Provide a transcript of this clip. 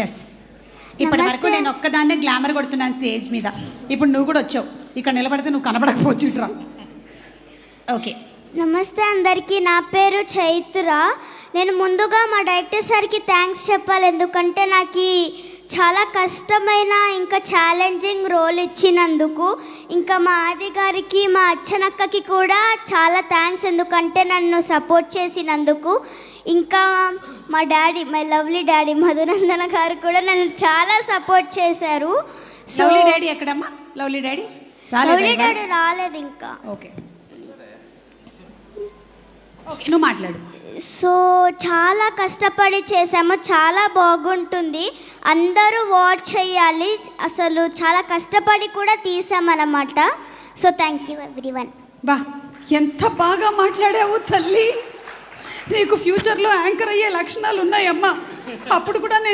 Yes, ఇప్పటి వరకు నేను ఒక్కదాన్నే గ్లామర్ కొడుతున్నాను స్టేజ్ మీద. ఇప్పుడు నువ్వు కూడా వచ్చావు, ఇక్కడ నిలబడితే నువ్వు కనపడకపోవచ్చు. ఇట్రా. ఓకే. నమస్తే అందరికీ, నా పేరు చైత్ర. నేను ముందుగా మా డైరెక్టర్ సార్కి థ్యాంక్స్ చెప్పాలి, ఎందుకంటే నాకు చాలా కష్టమైన ఇంకా ఛాలెంజింగ్ రోల్ ఇచ్చినందుకు. ఇంకా మా ఆది గారికి, మా అచ్చనక్కకి కూడా చాలా థ్యాంక్స్, ఎందుకంటే నన్ను సపోర్ట్ చేసినందుకు. ఇంకా మా డాడీ, మై లవ్లీ డాడీ మధునందన గారు కూడా నన్ను చాలా సపోర్ట్ చేశారు. లవ్లీ డాడీ ఎక్కడమ్మా? లవ్లీ డాడీ రాలేదు ఇంకా. ఓకే, నువ్వు మాట్లాడు. సో చాలా కష్టపడి చేసాము, చాలా బాగుంటుంది, అందరూ వాచ్ చేయాలి. అసలు చాలా కష్టపడి కూడా తీసామన్నమాట. So thank you everyone. బా, ఎంత బాగా మాట్లాడావు తల్లి. నీకు ఫ్యూచర్లో యాంకర్ అయ్యే లక్షణాలు ఉన్నాయమ్మా. అప్పుడు కూడా నేను